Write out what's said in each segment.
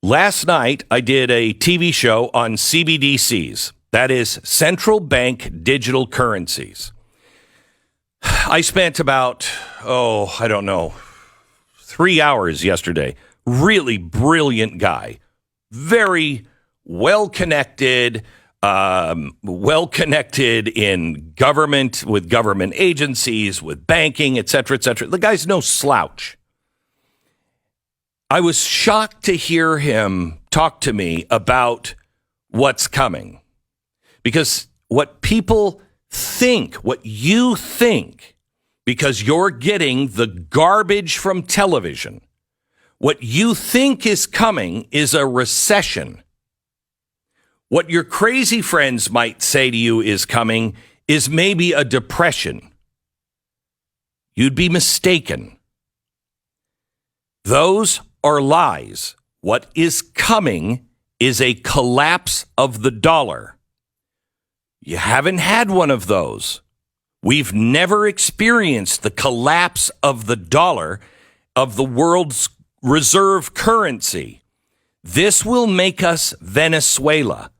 Last night, I did a TV show on CBDCs. That is central bank digital currencies. I spent about, 3 hours yesterday. Really brilliant guy. Very well-connected in government, with government agencies, with banking, et cetera, et cetera. The guy's no slouch. I was shocked to hear him talk to me about what's coming. Because what people think, what you think, because you're getting the garbage from television, what you think is coming is a recession. What your crazy friends might say to you is coming is maybe a depression. You'd be mistaken. Those are lies. What is coming is a collapse of the dollar. You haven't had one of those. We've never experienced the collapse of the dollar, of the world's reserve currency. This will make us Venezuela.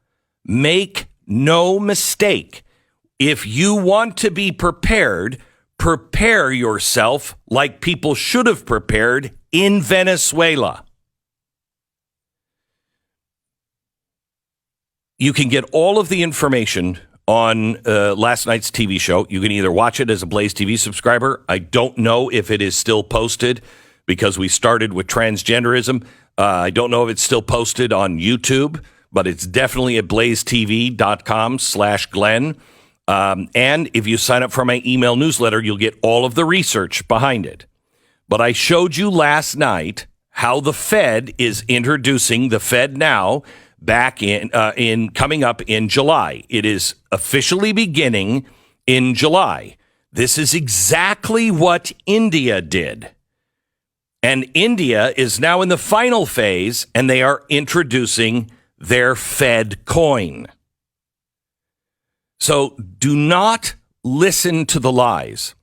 Make no mistake. If you want to be prepared, prepare yourself like people should have prepared in Venezuela. You can get all of the information on last night's TV show. You can either watch it as a Blaze TV subscriber. I don't know if it is still posted because we started with transgenderism. I don't know if it's still posted on YouTube, but it's definitely at blazetv.com/Glenn. And if you sign up for my email newsletter, you'll get all of the research behind it. But I showed you last night how the Fed is introducing the Fed Now back in coming up in July. It is officially beginning in July. This is exactly what India did. And India is now in the final phase, and they are introducing their Fed coin. So do not listen to the lies.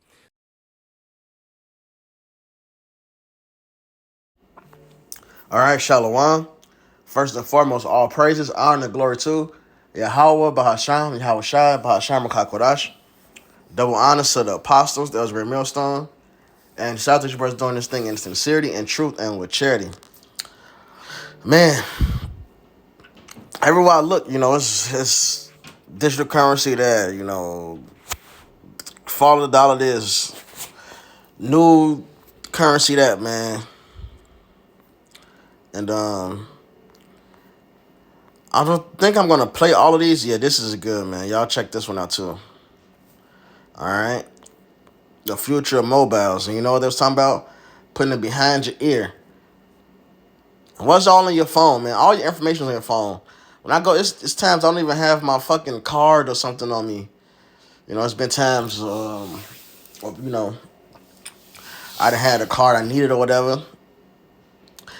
All right, Shalom. First and foremost, all praises, honor, and glory to Yahweh, Bahasham, Yahweh Shai, Bahasham, Kodash. Double honors to the apostles, that was great millstone. And shout out to you brothers doing this thing in sincerity and truth and with charity. Man, everywhere I look, it's digital currency that, fall of the dollar this, new currency that, man. And I don't think I'm going to play all of these. Yeah, this is good, man. Y'all check this one out, too. All right. The future of mobiles. And you know what they was talking about? Putting it behind your ear. And what's all on your phone, man? All your information is on your phone. When I go, it's times I don't even have my fucking card or something on me. It's been times, I done had a card I needed or whatever.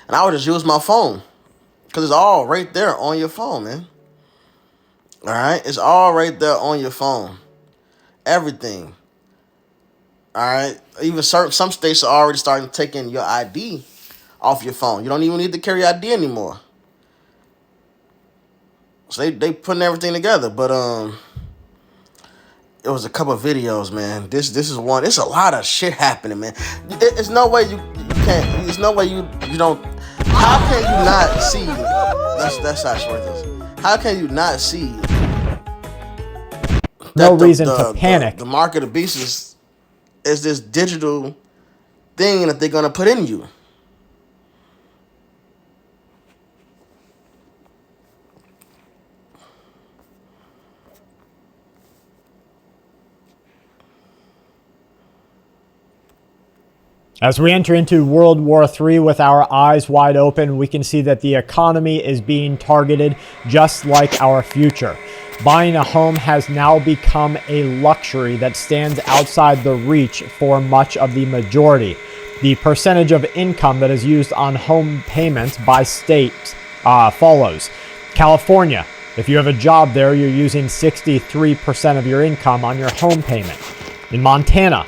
And I would just use my phone. Because it's all right there on your phone, man. All right? It's all right there on your phone. Everything. All right? Even some states are already starting taking your ID off your phone. You don't even need to carry ID anymore. So they putting everything together. But it was a couple of videos, man. This is one. It's a lot of shit happening, man. There's no way you can't. There's no way you don't. How can you not see? That's how short this is. How can you not see? No reason to panic. The mark of the beast is this digital thing that they're gonna put in you. As we enter into World War III with our eyes wide open, we can see that the economy is being targeted just like our future. Buying a home has now become a luxury that stands outside the reach for much of the majority. The percentage of income that is used on home payments by states follows. California, if you have a job there, you're using 63% of your income on your home payment. In Montana,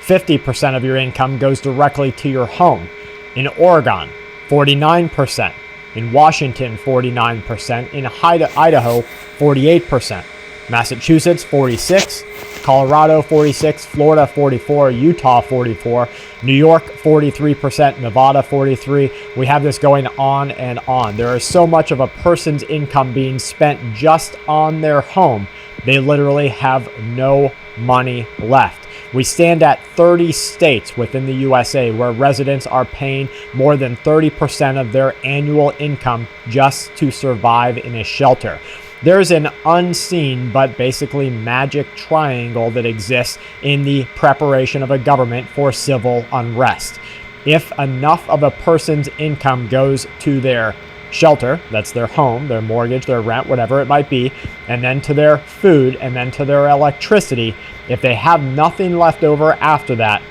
50% of your income goes directly to your home. In Oregon, 49%. In Washington, 49%. In Idaho, 48%. Massachusetts, 46. Colorado, 46. Florida, 44. Utah, 44. New York, 43%. Nevada, 43. We have this going on and on. There is so much of a person's income being spent just on their home. They literally have no money left. We stand at 30 states within the USA where residents are paying more than 30% of their annual income just to survive in a shelter. There's an unseen but basically magic triangle that exists in the preparation of a government for civil unrest. If enough of a person's income goes to their shelter, that's their home, their mortgage, their rent, whatever it might be, and then to their food, and then to their electricity, if they have nothing left over after that,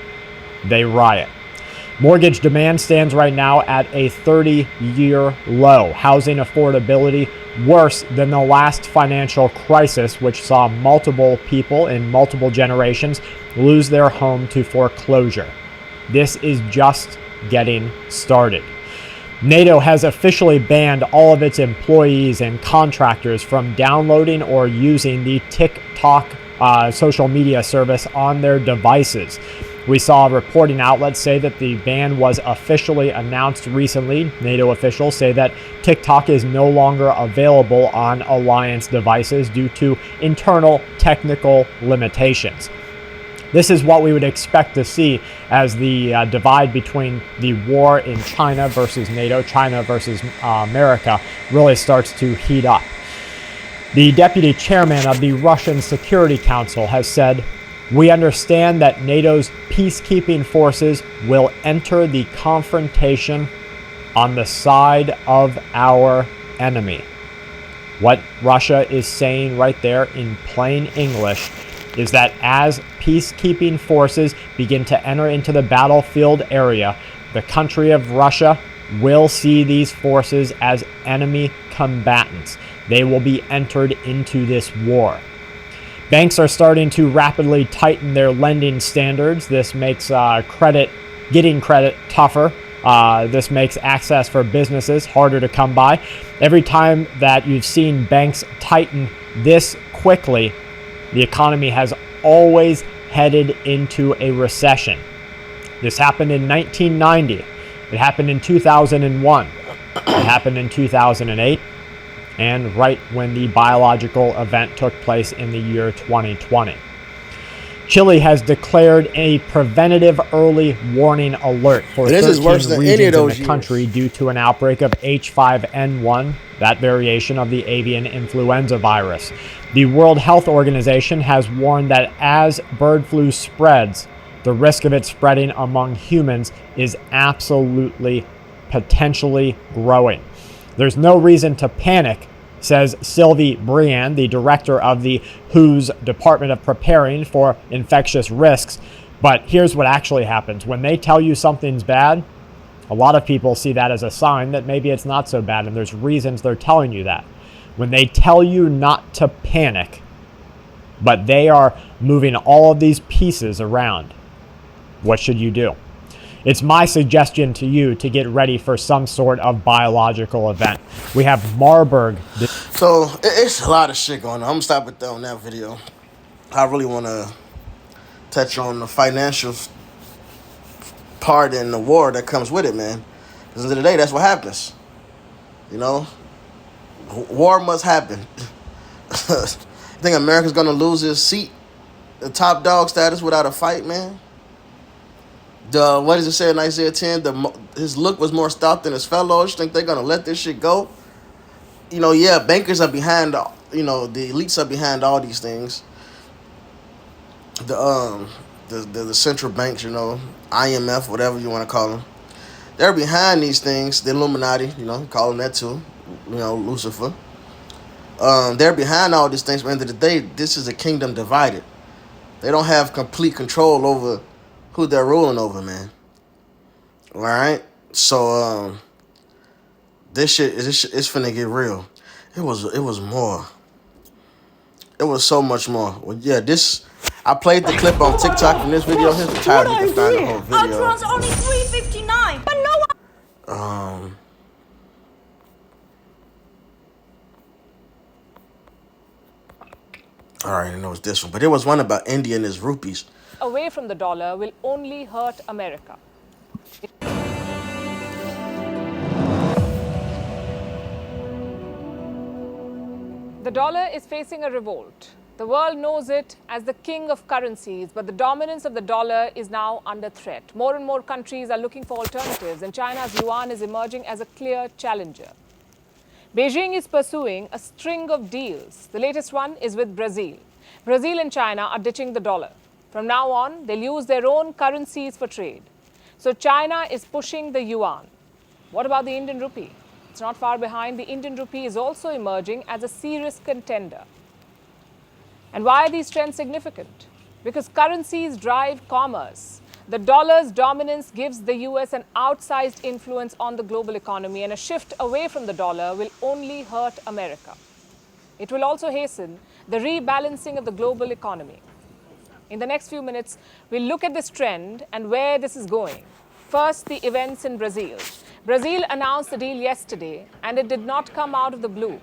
they riot. Mortgage demand stands right now at a 30-year low. Housing affordability worse than the last financial crisis, which saw multiple people in multiple generations lose their home to foreclosure. This is just getting started. NATO has officially banned all of its employees and contractors from downloading or using the TikTok social media service on their devices. We saw reporting outlets say that the ban was officially announced recently. NATO officials say that TikTok is no longer available on alliance devices due to internal technical limitations. This is what we would expect to see as the divide between the war in China versus NATO, China versus America, really starts to heat up. The deputy chairman of the Russian Security Council has said, "We understand that NATO's peacekeeping forces will enter the confrontation on the side of our enemy." What Russia is saying right there in plain English is that as peacekeeping forces begin to enter into the battlefield area, the country of Russia will see these forces as enemy combatants. They will be entered into this war. Banks are starting to rapidly tighten their lending standards. This makes getting credit tougher. This makes access for businesses harder to come by. Every time that you've seen banks tighten this quickly, the economy has always headed into a recession. This happened in 1990. It happened in 2001. It happened in 2008. And right when the biological event took place in the year 2020. Chile has declared a preventative early warning alert for 13 regions in the country due to an outbreak of H5N1, that variation of the avian influenza virus. The World Health Organization has warned that as bird flu spreads, the risk of it spreading among humans is absolutely potentially growing. There's no reason to panic, says Sylvie Briand, the director of the WHO's Department of Preparing for Infectious Risks. But here's what actually happens. When they tell you something's bad, a lot of people see that as a sign that maybe it's not so bad, and there's reasons they're telling you that. When they tell you not to panic, but they are moving all of these pieces around, what should you do? It's my suggestion to you to get ready for some sort of biological event. We have Marburg. So it's a lot of shit going on. I'm gonna stop it there on that video. I really want to touch on the financial part in the war that comes with it, man. Because at the end of the day, that's what happens. You know, war must happen. You think America's gonna lose his seat, the top dog status, without a fight, man? What does it say in Isaiah 10? His look was more stout than his fellows. You think they're going to let this shit go? You know, yeah, bankers are behind, the elites are behind all these things. The central banks, IMF, whatever you want to call them. They're behind these things. The Illuminati, call them that too. Lucifer. They're behind all these things. But at the end of the day, this is a kingdom divided. They don't have complete control over who they're ruling over, man. All right, so this shit is finna get real. It was more. It was so much more. Well, yeah, I played the clip on TikTok from this video. Here's the title. You can find the whole video. Ultron's only $3.59, but no one. All right, I know it's this one, but there was one about India and its rupees. Away from the dollar will only hurt America. The dollar is facing a revolt. The world knows it as the king of currencies, but the dominance of the dollar is now under threat. More and more countries are looking for alternatives, and China's yuan is emerging as a clear challenger. Beijing is pursuing a string of deals. The latest one is with Brazil. Brazil and China are ditching the dollar. From now on, they'll use their own currencies for trade. So China is pushing the yuan. What about the Indian rupee? It's not far behind. The Indian rupee is also emerging as a serious contender. And why are these trends significant? Because currencies drive commerce. The dollar's dominance gives the US an outsized influence on the global economy, and a shift away from the dollar will only hurt America. It will also hasten the rebalancing of the global economy. In the next few minutes, we'll look at this trend and where this is going. First, the events in Brazil. Brazil announced the deal yesterday, and it did not come out of the blue.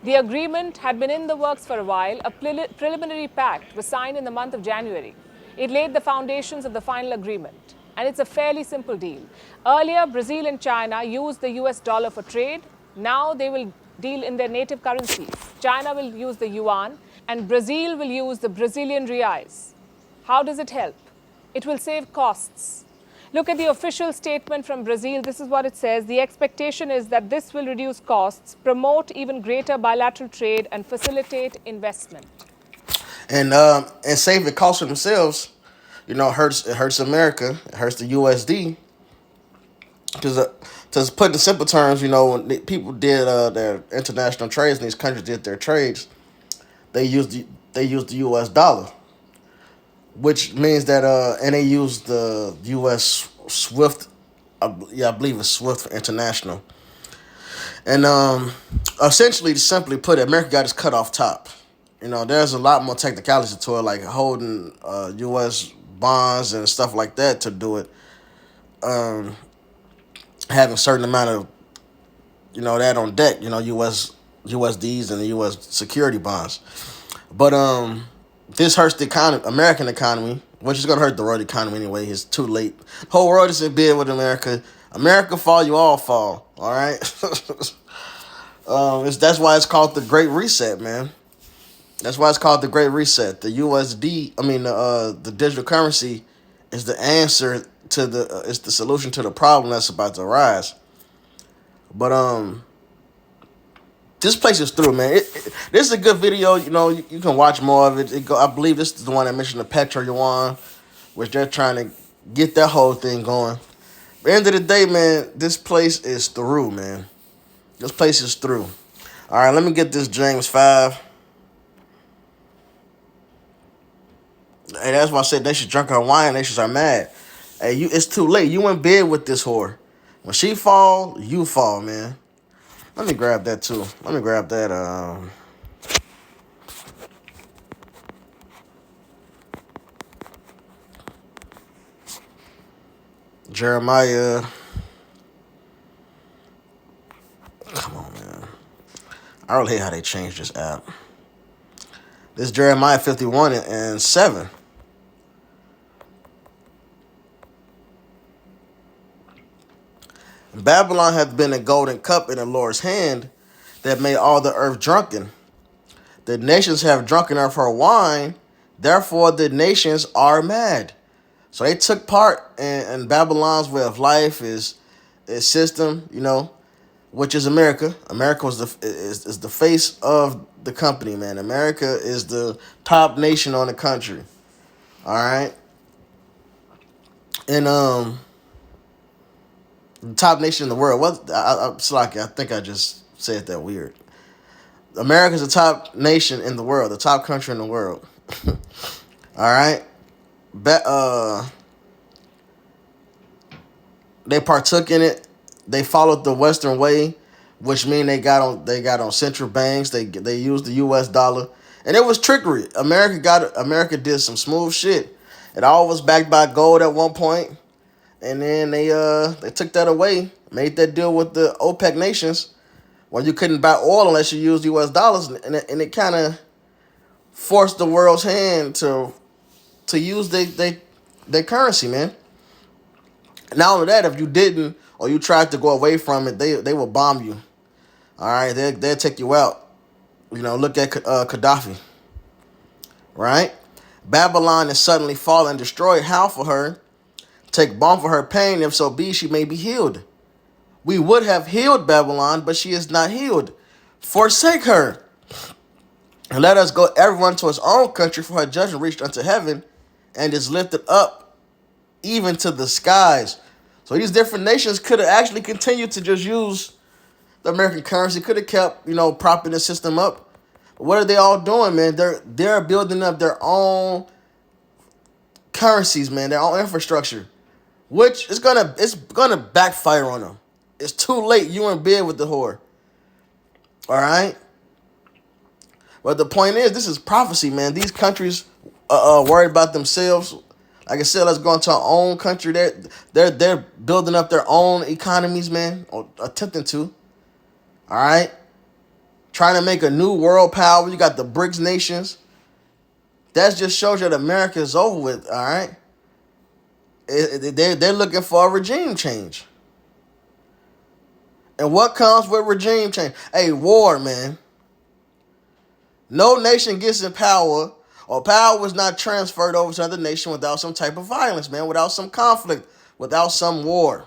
The agreement had been in the works for a while. A preliminary pact was signed in the month of January. It laid the foundations of the final agreement, and it's a fairly simple deal. Earlier, Brazil and China used the US dollar for trade. Now they will deal in their native currencies. China will use the yuan, and Brazil will use the Brazilian reais. How does it help? It will save costs. Look at the official statement from Brazil. This is what it says. The expectation is that this will reduce costs, promote even greater bilateral trade, and facilitate investment. And save the cost for themselves. You know, it hurts America. It hurts the USD. Because to put it in simple terms, you know, when people did their international trades, and these countries did their trades, they used the US dollar, which means that and they used the US Swift. I believe it's Swift International. And essentially, to simply put it, America got its cut off top. You know, there's a lot more technicality to it, like holding U.S. bonds and stuff like that to do it. Having a certain amount of, you know, that on deck, you know, USDs and the U.S. security bonds. But this hurts the economy, American economy, which is going to hurt the world economy anyway. It's too late. The whole world is in bed with America. America fall, you all fall. All right? That's why it's called the Great Reset, man. That's why it's called the Great Reset. The USD, the digital currency is the answer to it's the solution to the problem that's about to arise. But this place is through, man. This is a good video. You know, you can watch more of it. I believe this is the one that mentioned the Petro Yuan, which they're trying to get that whole thing going. At the end of the day, man, this place is through, man. This place is through. All right, let me get this James 5. Hey, that's why I said they should drink her wine. They should are mad. Hey, it's too late. You in bed with this whore. When she fall, you fall, man. Let me grab that too. Let me grab that. Jeremiah. Come on, man. I really hate how they changed this app. This is Jeremiah 51 and 7. Babylon hath been a golden cup in the Lord's hand that made all the earth drunken. The nations have drunken of her wine, therefore the nations are mad. So they took part in Babylon's way of life, is system, you know, which is America. America is the face of the company, man. America is the top nation on the country. All right. And the top nation in the world. What? I think I just said that weird. America's the top nation in the world, the top country in the world. All right. They partook in it. They followed the Western way, which means they got on central banks. They used the U.S. dollar, and it was trickery. America did some smooth shit. It all was backed by gold at one point. And then they took that away, made that deal with the OPEC nations, where you couldn't buy oil unless you used U.S. dollars, and it kind of force the world's hand to use their currency, man. Not only that, if you didn't or you tried to go away from it, they will bomb you. All right, they'll take you out. Look at Gaddafi, right? Babylon is suddenly fall and destroyed. How for her? Take balm for her pain, if so be she may be healed. We would have healed Babylon, but she is not healed. Forsake her, and let us go everyone to his own country, for her judgment reached unto heaven, and is lifted up even to the skies. So these different nations could have actually continued to just use the American currency, could have kept, propping the system up. But what are they all doing, man? They're building up their own currencies, man, their own infrastructure, which is gonna backfire on them. It's too late. You in bed with the whore. All right. But the point is, this is prophecy, man. These countries are worried about themselves. Like I said, let's go into our own country. They're building up their own economies, man, or attempting to. All right. Trying to make a new world power. You got the BRICS nations. That just shows you that America is over with. All right. They're looking for a regime change. And what comes with regime change? A war, man. No nation gets in power, or power is not transferred over to another nation without some type of violence, man, without some conflict, without some war.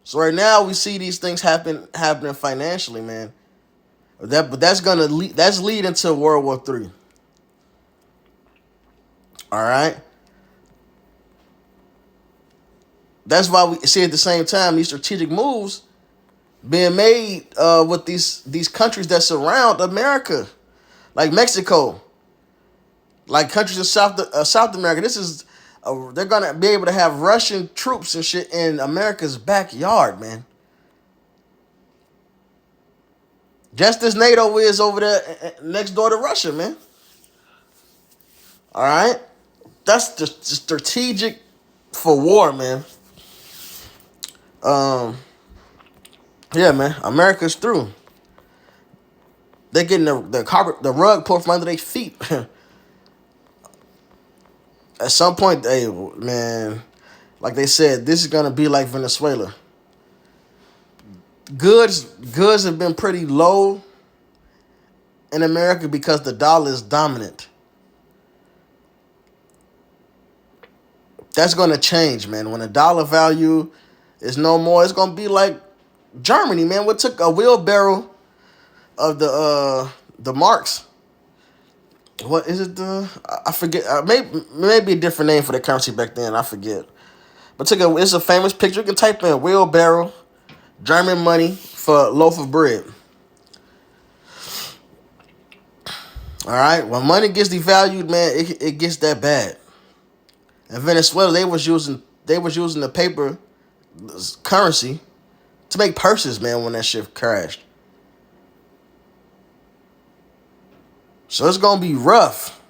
So right now we see these things happening financially, man. That's leading to World War III. All right. That's why we see at the same time these strategic moves being made with these countries that surround America, like Mexico, like countries in South America. They're gonna be able to have Russian troops and shit in America's backyard, man. Just as NATO is over there next door to Russia, man. All right, that's just strategic for war, man. Yeah, man, America's through. They're getting the rug pulled from under their feet. At some point, hey, man, like they said, this is gonna be like Venezuela. Goods have been pretty low in America because the dollar is dominant. That's gonna change, man. When the dollar value is no more, it's gonna be like Germany, man. What took a wheelbarrow of the marks? What is it? I forget. Maybe a different name for the currency back then. I forget. But it's a famous picture. You can type in wheelbarrow, German money for a loaf of bread. All right. When money gets devalued, man, it gets that bad. In Venezuela, they was using the paper currency to make purses, man, when that shit crashed. So it's gonna be rough.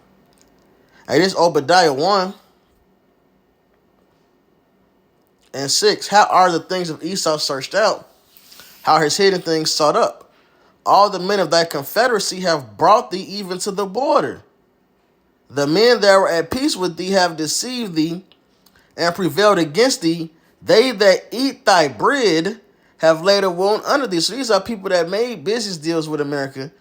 Hey, this Obadiah 1:6. How are the things of Esau searched out? How his hidden things sought up? All the men of thy confederacy have brought thee even to the border. The men that were at peace with thee have deceived thee and prevailed against thee. They that eat thy bread have laid a wound under thee. So these are people that made business deals with America,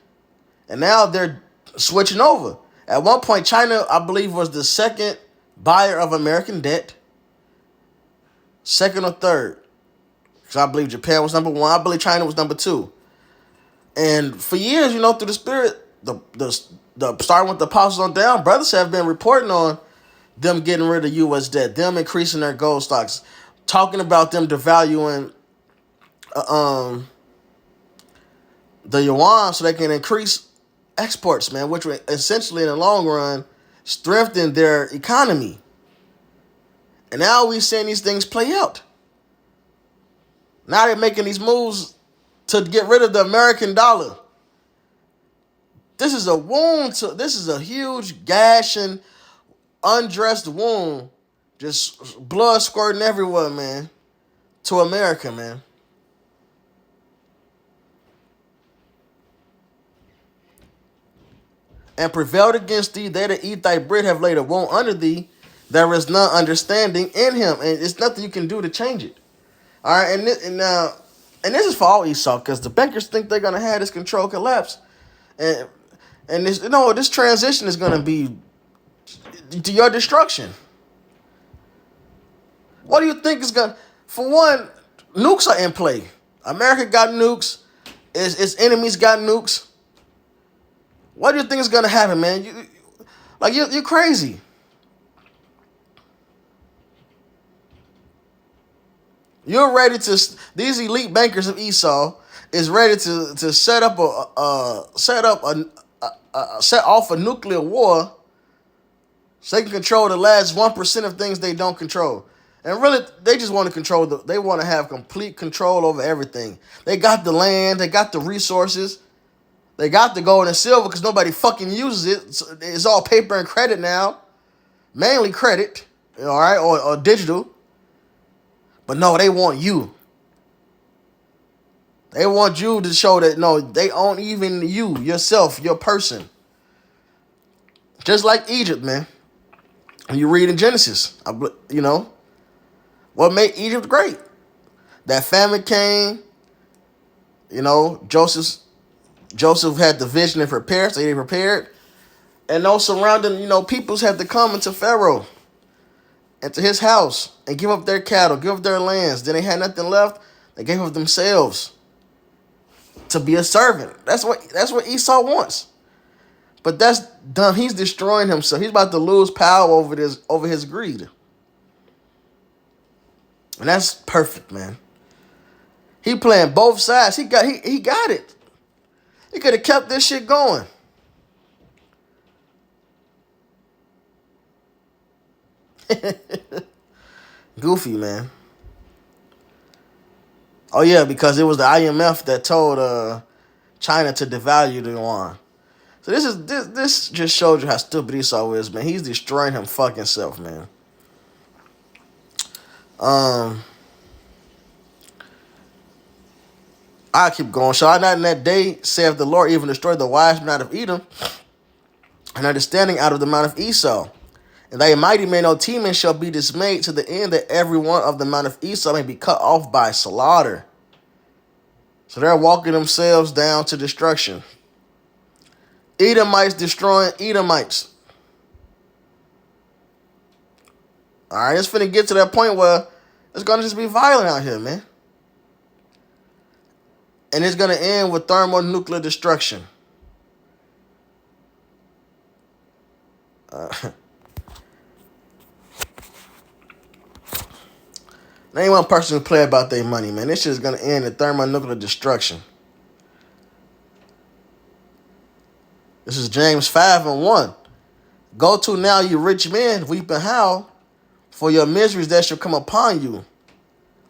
and now they're switching over. At one point, China, I believe, was the second buyer of American debt. Second or third. Because I believe Japan was number one. I believe China was number two. And for years, through the spirit, the starting with the apostles on down, brothers have been reporting on them getting rid of U.S. debt, them increasing their gold stocks, talking about them devaluing the yuan so they can increase exports, man, which would essentially in the long run strengthen their economy. And now we're seeing these things play out. Now they're making these moves to get rid of the American dollar. This is a wound. This is a huge gash and undressed wound. Just blood squirting everywhere, man. To America, man. and prevailed against thee. They that eat thy bread have laid a wound under thee. There is none understanding in him, and it's nothing you can do to change it. All right, and this is for all Esau, because the bankers think they're gonna have this control collapse, and this this transition is gonna be to your destruction. What do you think is gonna? For one, nukes are in play. America got nukes. Its enemies got nukes. What do you think is gonna happen, man? You're crazy. You're ready to. These elite bankers of Esau is ready to set up set off a nuclear war, so they can control the last 1% of things they don't control. And really, they just want to control they want to have complete control over everything. They got the land, they got the resources, they got the gold and silver because nobody fucking uses it. It's all paper and credit now, mainly credit, all right, or digital. But no, they want you. They want you to show that no, they own even you, yourself, your person. Just like Egypt, man. When you read in Genesis, what made Egypt great? That famine came. Joseph had the vision and prepared, so they prepared. And those surrounding, peoples had to come into Pharaoh, into his house, and give up their cattle, give up their lands. Then they had nothing left. They gave up themselves to be a servant. That's what Esau wants. But that's done. He's destroying himself. He's about to lose power over his greed. And that's perfect, man. He playing both sides. He got it. He could have kept this shit going. Goofy, man. Oh yeah, because it was the IMF that told China to devalue the yuan. So this just shows you how stupid Esau is, man. He's destroying him fucking self, man. I keep going. Shall I not in that day, saith the Lord, even destroy the wise men out of Edom, and understanding out of the mount of Esau? And thy mighty men, O Teman, shall be dismayed to the end that every one of the mount of Esau may be cut off by slaughter. So they're walking themselves down to destruction. Edomites destroying Edomites. All right, it's finna get to that point where it's gonna just be violent out here, man. And it's gonna end with thermonuclear destruction. There ain't one person who play about their money, man. This shit is gonna end in thermonuclear destruction. This is James 5:1. Go to now, you rich men, weep and howl, for your miseries that shall come upon you.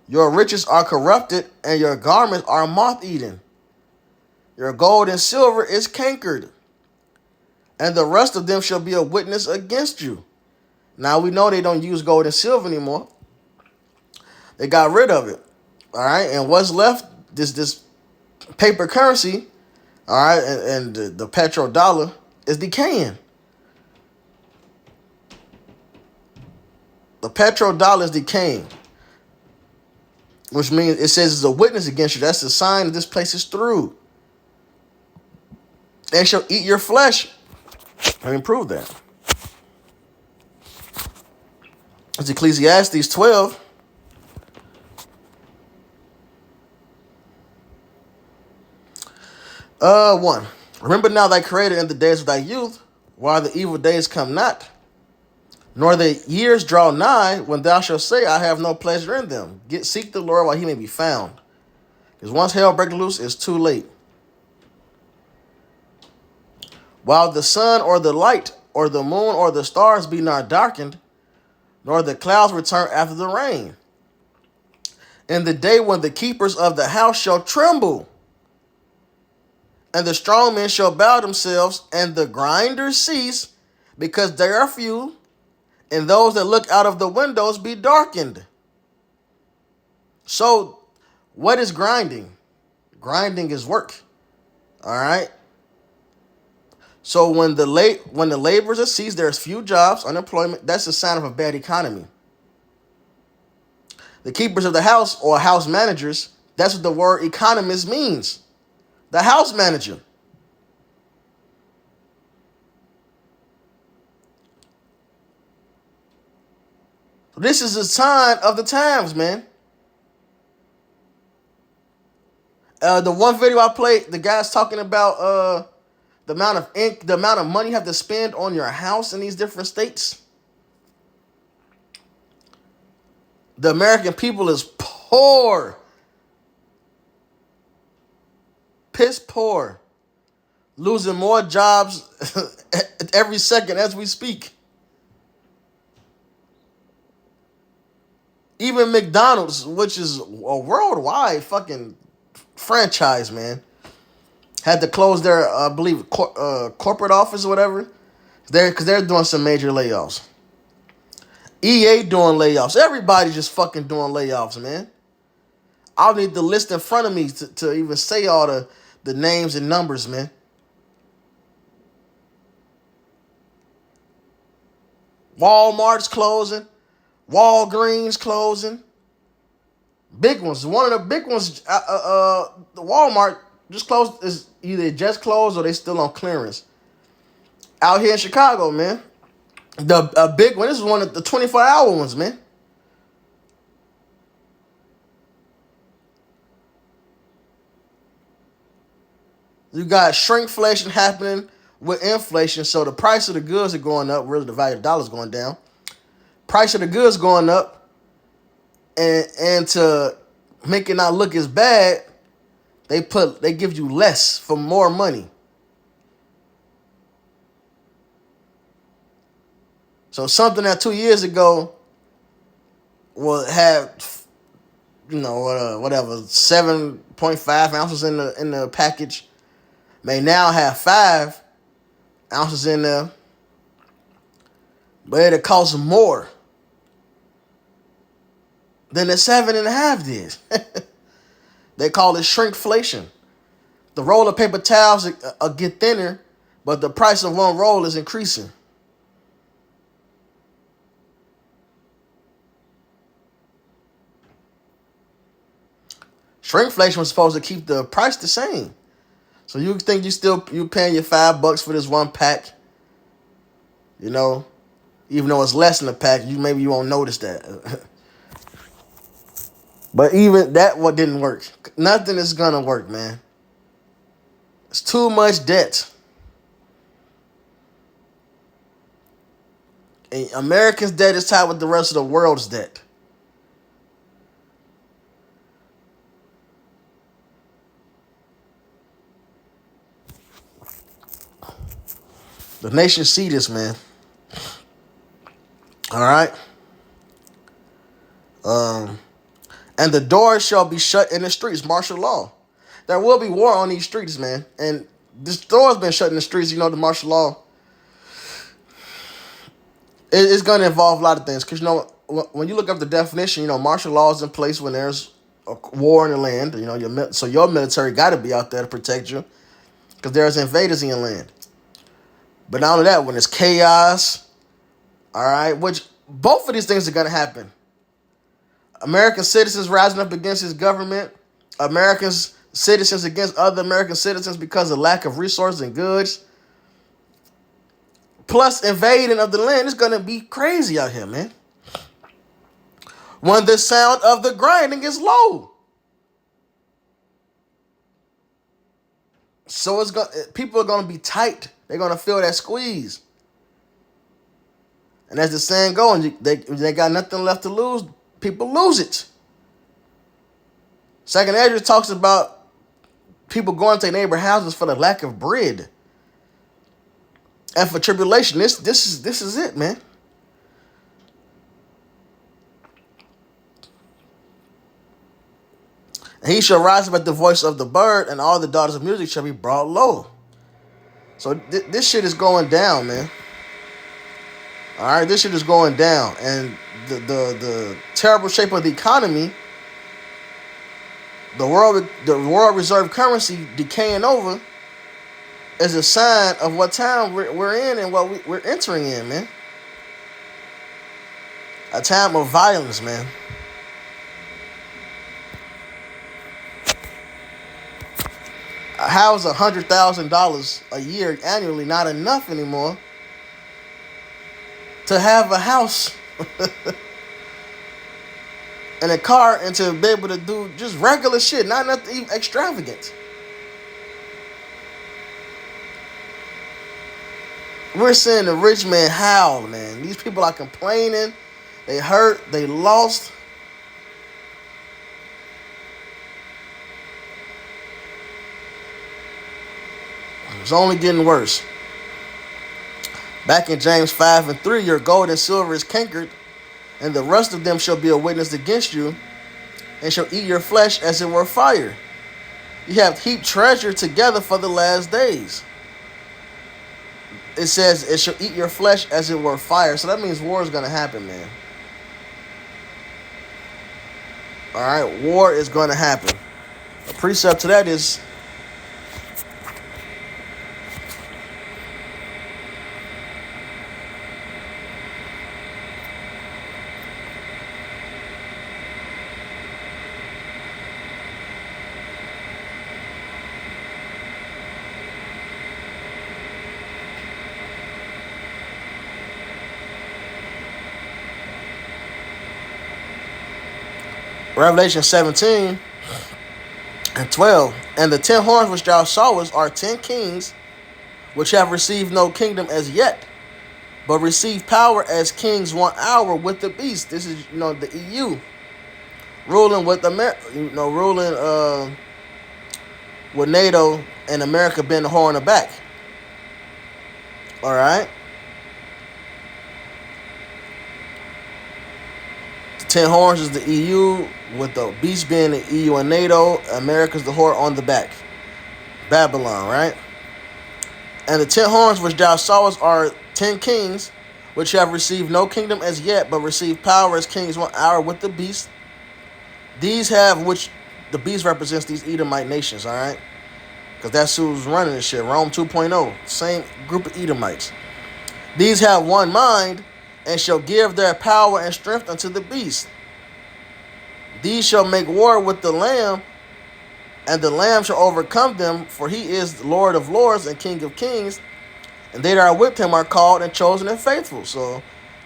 Your riches are corrupted, and your garments are moth-eaten. Your gold and silver is cankered, and the rest of them shall be a witness against you. Now we know they don't use gold and silver anymore. They got rid of it. All right, and what's left? This paper currency. All right, and the petrodollar is decaying. The petrodollar is decaying, which means it says it's a witness against you. That's a sign that this place is through. They shall eat your flesh. Let me prove that. It's Ecclesiastes 12. 1. Remember now thy creator in the days of thy youth, while the evil days come not, nor the years draw nigh, when thou shalt say, I have no pleasure in them. Seek the Lord while he may be found. Because once hell breaks loose, it's too late. While the sun or the light or the moon or the stars be not darkened, nor the clouds return after the rain. In the day when the keepers of the house shall tremble, and the strong men shall bow themselves, and the grinders cease, because they are few, and those that look out of the windows be darkened. So, what is grinding? Grinding is work. All right? So when the laborers sees there's few jobs, unemployment, that's a sign of a bad economy. The keepers of the house or house managers, that's what the word economist means. The house manager. This is a sign of the times, man. The one video I played, the guy's talking about the amount of money you have to spend on your house in these different states. The American people is poor. Piss poor. Losing more jobs every second as we speak. Even McDonald's, which is a worldwide fucking franchise, man, had to close their, I believe, corporate office or whatever. Because they're doing some major layoffs. EA doing layoffs. Everybody's just fucking doing layoffs, man. I don't need the list in front of me to even say all the names and numbers, man. Walmart's closing. Walgreens closing. Big ones. One of the big ones, the Walmart just closed. Is either just closed or they still on clearance. Out here in Chicago, man. The big one. This is one of the 24-hour ones, man. You got shrinkflation happening with inflation, so the price of the goods are going up. Really, the value of the dollar is going down. Price of the goods going up, and to make it not look as bad, they give you less for more money. So something that 2 years ago will have, whatever 7.5 ounces in the package, may now have 5 ounces in there, but it'll cost more than the 7.5 did. They call it shrinkflation. The roll of paper towels get thinner, but the price of one roll is increasing. Shrinkflation was supposed to keep the price the same. So you think you paying your $5 for this one pack, even though it's less than a pack, maybe you won't notice that. But even that what didn't work. Nothing is gonna work, man. It's too much debt. And America's debt is tied with the rest of the world's debt. The nation see this, man. All right. And the doors shall be shut in the streets. Martial law. There will be war on these streets, man. And this door's been shut in the streets. The martial law. It's going to involve a lot of things. Because, when you look up the definition, martial law is in place when there's a war in the land. So your military got to be out there to protect you. Because there's invaders in your land. But not only that, when there's chaos, all right, which both of these things are going to happen. American citizens rising up against his government. American citizens against other American citizens because of lack of resources and goods. Plus invading of the land is going to be crazy out here, man. When the sound of the grinding is low. So people are going to be tight. They're going to feel that squeeze. And as the saying goes, they got nothing left to lose. People lose it. Second Ezra talks about people going to their neighbor houses for the lack of bread. And for tribulation, this is it, man. And he shall rise up at the voice of the bird, and all the daughters of music shall be brought low. So this shit is going down, man. All right, this shit is going down, and the terrible shape of the economy, the world reserve currency decaying over, is a sign of what time we're in and what we're entering in, man. A time of violence, man. How is $100,000 a year annually not enough anymore to have a house and a car and to be able to do just regular shit, not nothing extravagant? We're seeing the rich man howl, man. These people are complaining. They hurt. They lost. It's only getting worse. Back in James 5:3, your gold and silver is cankered, and the rest of them shall be a witness against you, and shall eat your flesh as it were fire. You have heaped treasure together for the last days. It says it shall eat your flesh as it were fire. So that means war is going to happen, man. All right, war is going to happen. A precept to that is Revelation 17:12. And the 10 horns which thou sawest are 10 kings, which have received no kingdom as yet, but receive power as kings 1 hour with the beast. This is, the EU ruling with America, ruling with NATO and America being the whore in the back. All right. The 10 horns is the EU, with the beast being the EU and NATO. America's the whore on the back. Babylon, right? And the 10 horns which thou sawest are 10 kings, which have received no kingdom as yet, but receive power as kings 1 hour with the beast. These have, which the beast represents these Edomite nations, all right? Because that's who's running this shit. Rome 2.0, same group of Edomites. These have one mind, and shall give their power and strength unto the beast. These shall make war with the Lamb, and the Lamb shall overcome them, for he is the Lord of lords and King of kings, and they that are with him are called and chosen and faithful. So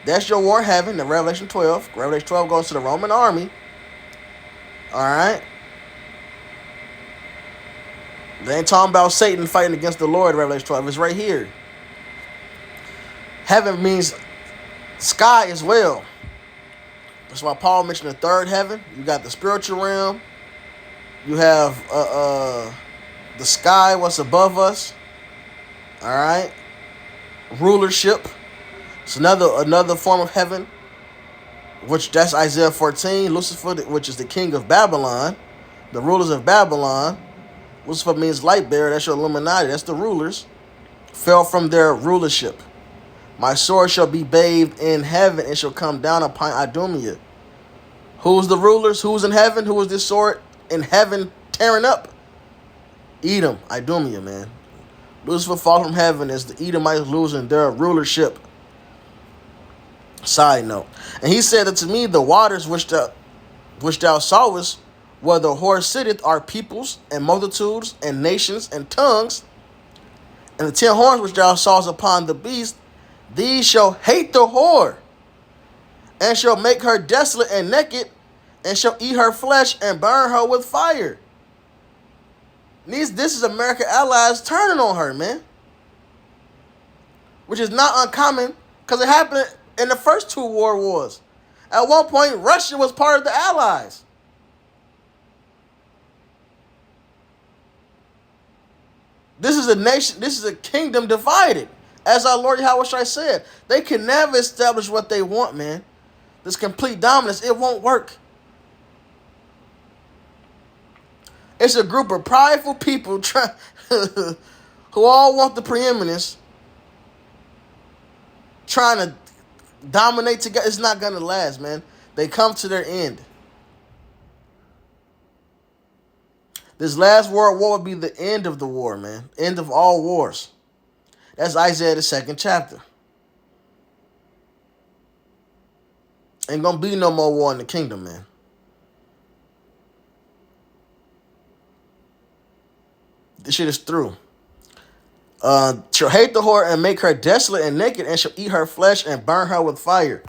that's your war having in Revelation 12. Revelation 12 goes to the Roman army. All right. They ain't talking about Satan fighting against the Lord in Revelation 12. It's right here. Heaven means sky as well. That's why Paul mentioned the third heaven. You got the spiritual realm. You have the sky, what's above us. All right. Rulership. It's another form of heaven, which that's Isaiah 14. Lucifer, which is the king of Babylon, the rulers of Babylon. Lucifer means light bearer. That's your Illuminati. That's the rulers. Fell from their rulership. My sword shall be bathed in heaven and shall come down upon Idumea. Who's the rulers? Who's in heaven? Who is this sword in heaven tearing up? Edom, Idumea, man. Lucifer fall from heaven as the Edomites losing their rulership. Side note. And he said unto me, the waters which thou sawest, where the whore sitteth, are peoples and multitudes and nations and tongues. And the 10 horns which thou sawest upon the beast, these shall hate the whore, and shall make her desolate and naked, and shall eat her flesh and burn her with fire. This is America allies turning on her, man. Which is not uncommon, because it happened in the first 2 world wars. At one point, Russia was part of the Allies. This is a nation, this is a kingdom divided. As our Lord Yahushua said, they can never establish what they want, man. This complete dominance, it won't work. It's a group of prideful people who all want the preeminence, trying to dominate together. It's not going to last, man. They come to their end. This last world war would be the end of the war, man. End of all wars. That's Isaiah the 2nd chapter. Ain't gonna be no more war in the kingdom, man. This shit is through. Shall hate the whore and make her desolate and naked, and shall eat her flesh and burn her with fire.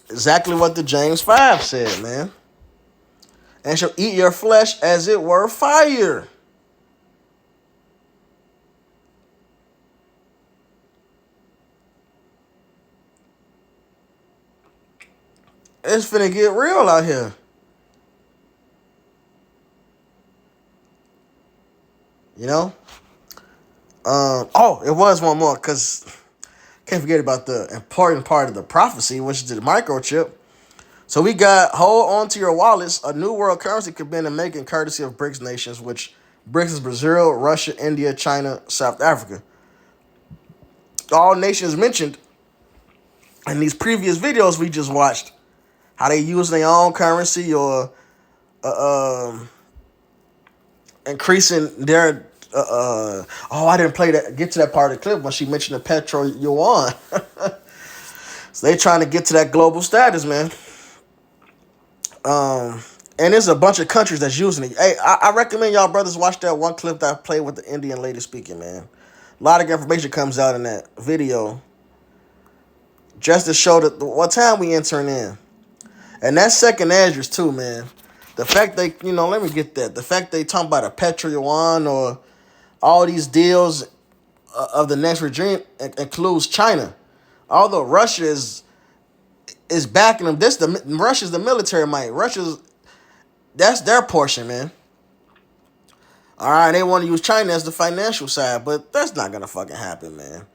Exactly what the James 5 said, man. And shall eat your flesh as it were fire. It's finna get real out here. You know? It was one more, because can't forget about the important part of the prophecy, which is the microchip. So we got hold on to your wallets. A new world currency could be in the making, courtesy of BRICS nations, which BRICS is Brazil, Russia, India, China, South Africa. All nations mentioned in these previous videos we just watched, how they use their own currency or increasing their I didn't get to that part of the clip when she mentioned the petro yuan. So they trying to get to that global status, man. And there's a bunch of countries that's using it. Hey, I recommend y'all brothers watch that one clip that I played with the Indian lady speaking, man. A lot of information comes out in that video just to show that what time we entering in. And that's second address too, man. The fact they, let me get that. The fact they talking about a petro yuan or all these deals of the next regime includes China. Although Russia is backing them. Russia's the military might. That's their portion, man. All right, they want to use China as the financial side, but that's not gonna fucking happen, man.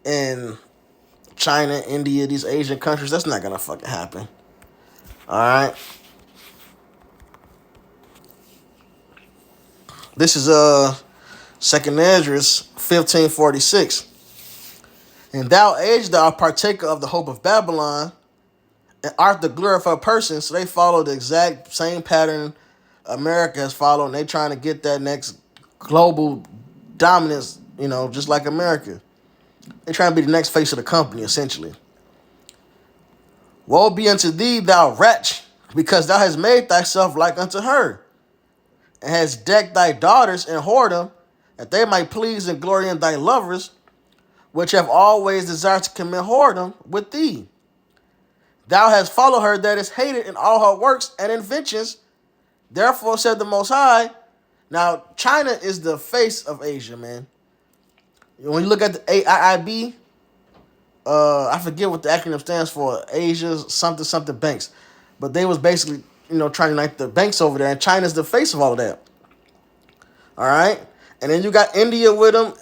And China, India, these Asian countries, that's not gonna fucking happen. All right. This is Second Esdras 1546. And thou age thou art partaker of the hope of Babylon, and art the glorified person. So they follow the exact same pattern America has followed, and they trying to get that next global dominance, just like America. They trying to be the next face of the company, essentially. Woe be unto thee, thou wretch, because thou hast made thyself like unto her, and hast decked thy daughters in whoredom, that they might please and glory in thy lovers, which have always desired to commit whoredom with thee. Thou hast followed her that is hated in all her works and inventions. Therefore said the Most High. Now, China is the face of Asia, man. When you look at the AIIB, I forget what the acronym stands for, Asia something something banks. But they was basically, trying to unite the banks over there, and China's the face of all of that. All right? And then you got India with them,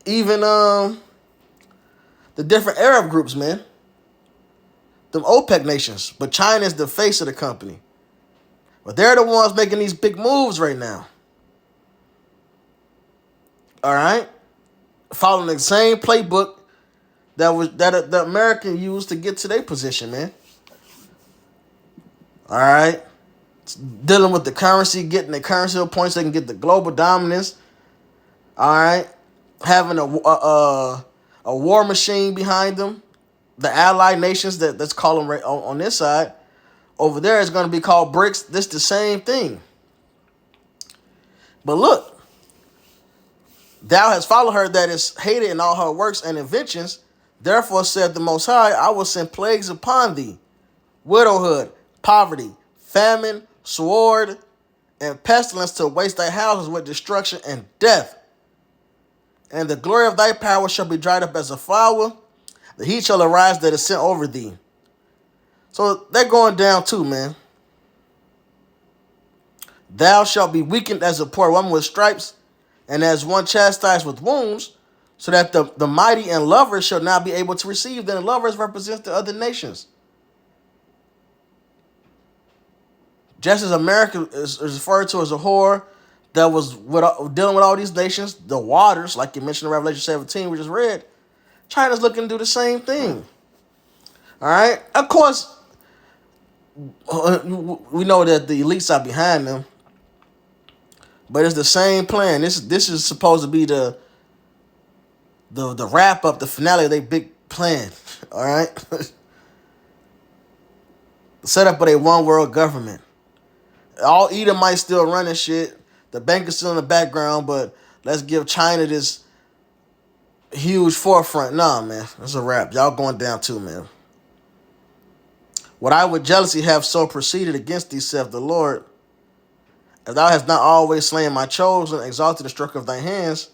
even the different Arab groups, man. Them OPEC nations. But China is the face of the company. But they're the ones making these big moves right now. All right? Following the same playbook that the American used to get to their position, man. All right? Dealing with the currency, getting the currency points, they can get the global dominance. All right? Having a war machine behind them. The allied nations that's calling right on this side. Over there is going to be called BRICS. This the same thing. But look, thou hast followed her that is hated in all her works and inventions. Therefore said the Most High, I will send plagues upon thee, widowhood, poverty, famine, sword, and pestilence to waste thy houses with destruction and death. And the glory of thy power shall be dried up as a flower. The heat shall arise that is sent over thee. So they're going down too, man. Thou shalt be weakened as a poor woman with stripes, and as one chastised with wounds, so that the mighty and lovers shall not be able to receive. Then the lovers represent the other nations. Just as America is referred to as a whore that was dealing with all these nations, the waters, like you mentioned in Revelation 17, we just read, China's looking to do the same thing. All right? Of course, we know that the elites are behind them. But it's the same plan. This is supposed to be the wrap up, the finale of their big plan. All right, the setup of a one world government. All Edomites still running shit. The bank is still in the background, but let's give China this huge forefront. Nah, man, it's a wrap. Y'all going down too, man. What I would jealously have so proceeded against thee, saith the Lord, as thou hast not always slain my chosen, exalted the stroke of thy hands,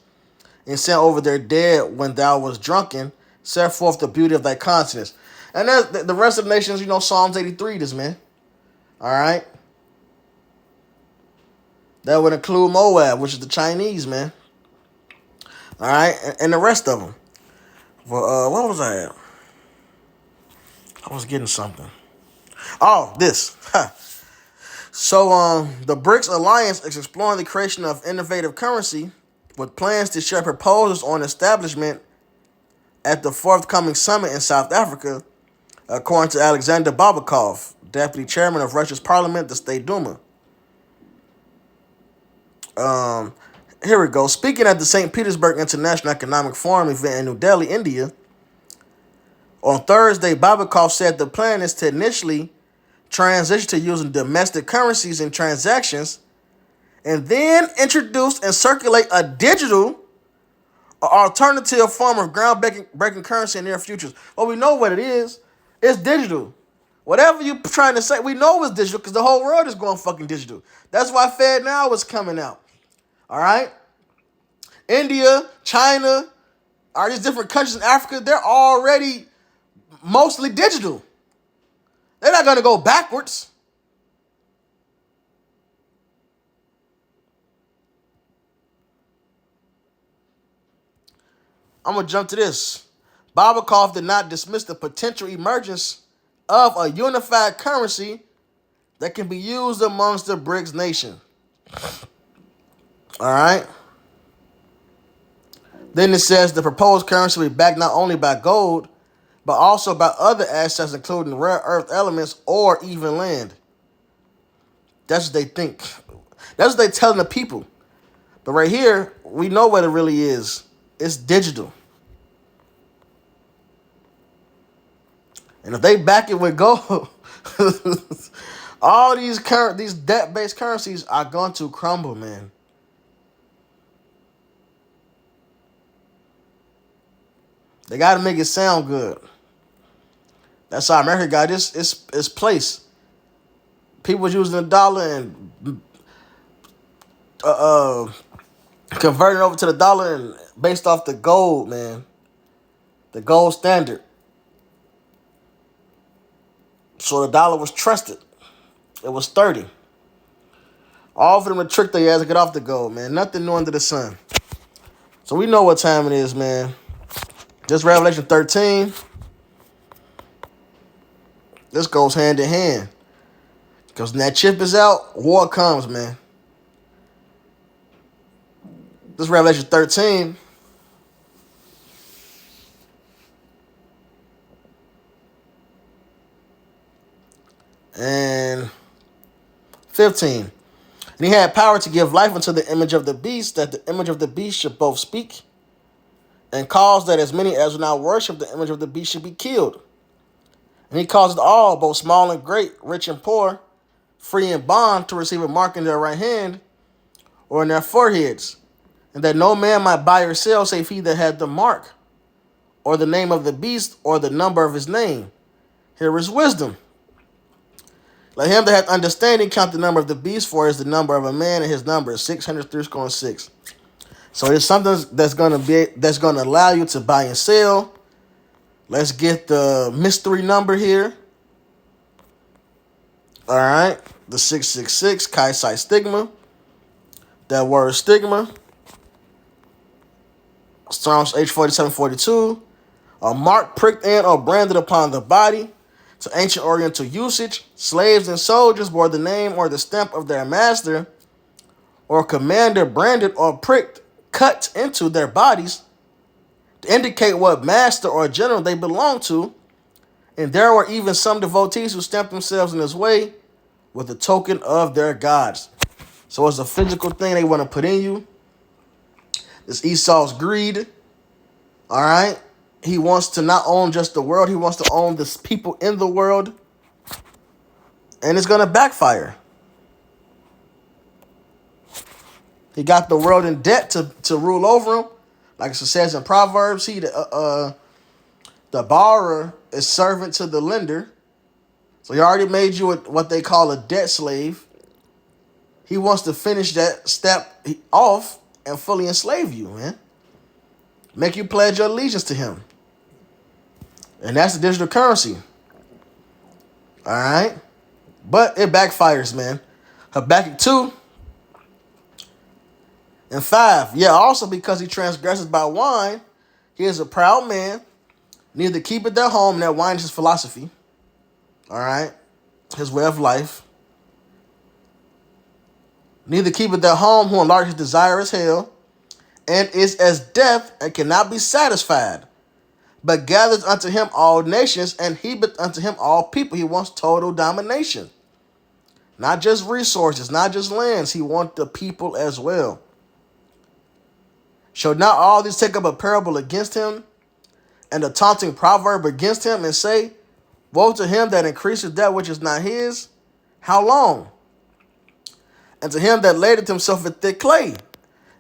and sent over their dead when thou was drunken, set forth the beauty of thy countenance. And that's the rest of the nations, Psalms 83 this, man. All right? That would include Moab, which is the Chinese, man. All right? And the rest of them. Well, what was I at? I was getting something. Oh, this. So, the BRICS Alliance is exploring the creation of innovative currency with plans to share proposals on establishment at the forthcoming summit in South Africa, according to Alexander Babakov, deputy chairman of Russia's parliament, the State Duma. Here we go. Speaking at the St. Petersburg International Economic Forum event in New Delhi, India, on Thursday, Babakov said the plan is to initially transition to using domestic currencies in transactions and then introduce and circulate a digital or alternative form of groundbreaking currency in the near future. Well, we know what it is. It's digital. Whatever you're trying to say, we know it's digital because the whole world is going fucking digital. That's why FedNow is coming out. All right? India, China, all these different countries in Africa, they're already mostly digital. They're not going to go backwards. I'm going to jump to this. Babakov did not dismiss the potential emergence of a unified currency that can be used amongst the BRICS nation. All right. Then it says the proposed currency will be backed not only by gold, but also by other assets, including rare earth elements or even land. That's what they think. That's what they're telling the people. But right here, we know what it really is. It's digital. And if they back it with gold, all these debt-based currencies are going to crumble, man. They got to make it sound good. That's how America got its place. People was using the dollar and converting over to the dollar and based off the gold, man. The gold standard. So the dollar was trusted. It was 30. All for them to trick their ass to get off the gold, man. Nothing new under the sun. So we know what time it is, man. This Revelation 13. This goes hand in hand. Because when that chip is out, war comes, man. This Revelation 13. And 15. And he had power to give life unto the image of the beast, that the image of the beast should both speak, and cause that as many as will not worship the image of the beast should be killed. And he caused all, both small and great, rich and poor, free and bond, to receive a mark in their right hand or in their foreheads, and that no man might buy or sell save he that had the mark, or the name of the beast, or the number of his name. Here is wisdom. Let him that hath understanding count the number of the beast, for it is the number of a man, and his number is 603.6. So it's something that's gonna allow you to buy and sell. Let's get the mystery number here. All right, the 666 Chi Psi stigma. That word stigma. Psalms H47:42. A mark pricked in or branded upon the body. To ancient Oriental usage, slaves and soldiers bore the name or the stamp of their master or commander branded or pricked, cut into their bodies to indicate what master or general they belonged to. And there were even some devotees who stamped themselves in this way with the token of their gods. So it's a physical thing they want to put in you. This Esau's greed. All right. He wants to not own just the world. He wants to own the people in the world. And it's going to backfire. He got the world in debt to rule over him. Like it says in Proverbs, the borrower is servant to the lender. So he already made you what they call a debt slave. He wants to finish that step off and fully enslave you, man. Make you pledge your allegiance to him. And that's the digital currency. All right? But it backfires, man. Habakkuk 2 and 5. Yeah, also because he transgresses by wine, he is a proud man. Neither keepeth their home, and that wine is his philosophy. All right? His way of life. Neither keepeth their home, who enlarge his desire as hell, and is as death, and cannot be satisfied, but gathers unto him all nations, and heapeth unto him all people. He wants total domination. Not just resources, not just lands. He wants the people as well. Shall not all these take up a parable against him, and a taunting proverb against him, and say, woe to him that increaseth that which is not his? How long? And to him that ladeth himself with thick clay.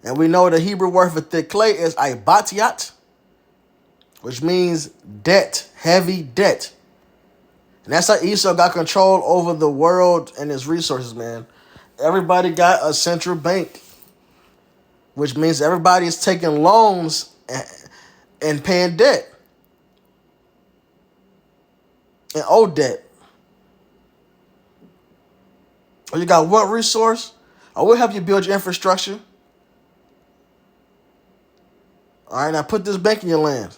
And we know the Hebrew word for thick clay is ibatiat, which means debt, heavy debt. And that's how Esau got control over the world and its resources, man. Everybody got a central bank, which means everybody is taking loans and paying debt. And owe debt. Or you got what resource? I will help you build your infrastructure. All right, now put this bank in your land.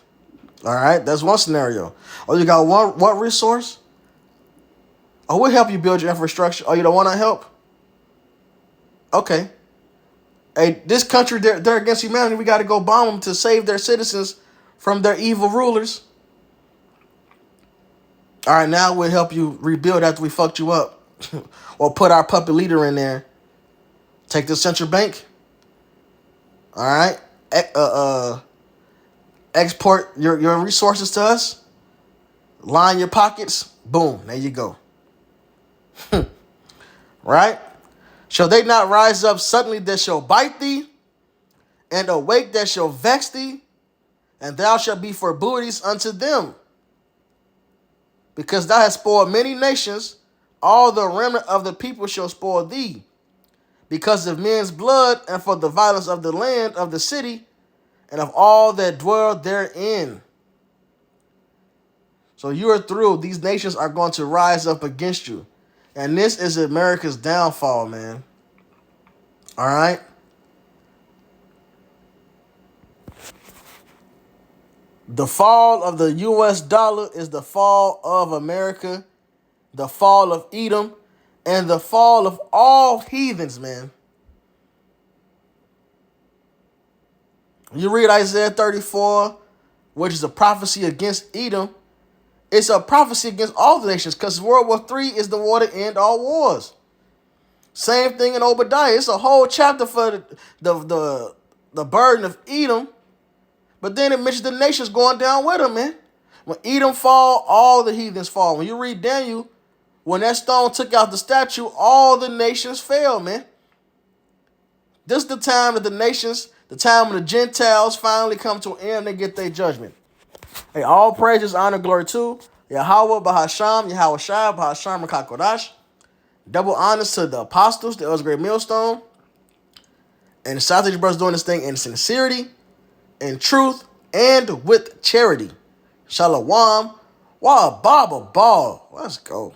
All right, that's one scenario. Or you got what resource? I will help you build your infrastructure. Oh, you don't want to help? Okay. Hey, this country, they're against humanity. We got to go bomb them to save their citizens from their evil rulers. All right, now we'll help you rebuild after we fucked you up. Or put our puppet leader in there. Take the central bank. All right. Export your resources to us. Line your pockets. Boom. There you go. Right? Shall they not rise up suddenly that shall bite thee? And awake that shall vex thee? And thou shalt be for booties unto them. Because thou hast spoiled many nations, all the remnant of the people shall spoil thee. Because of men's blood, and for the violence of the land, of the city, and of all that dwell therein. So you are through. These nations are going to rise up against you. And this is America's downfall, man. All right? The fall of the U.S. dollar is the fall of America, the fall of Edom, and the fall of all heathens, man. You read Isaiah 34, which is a prophecy against Edom. It's a prophecy against all the nations, because World War III is the war to end all wars. Same thing in Obadiah. It's a whole chapter for the burden of Edom. But then it mentions the nations going down with them, man. When Edom fall, all the heathens fall. When you read Daniel, when that stone took out the statue, all the nations fell, man. This is the time that the nations, the time when the Gentiles finally come to an end and they get their judgment. Hey, all praises, honor, glory to Yahweh, Bahasham, Yahweh Shai, Bahasham, Rakakodash. Double honors to the apostles, the Elders Great Millstone. And the South Asian brothers doing this thing in sincerity, in truth, and with charity. Shalom. Wow, Baba Ball. Let's go.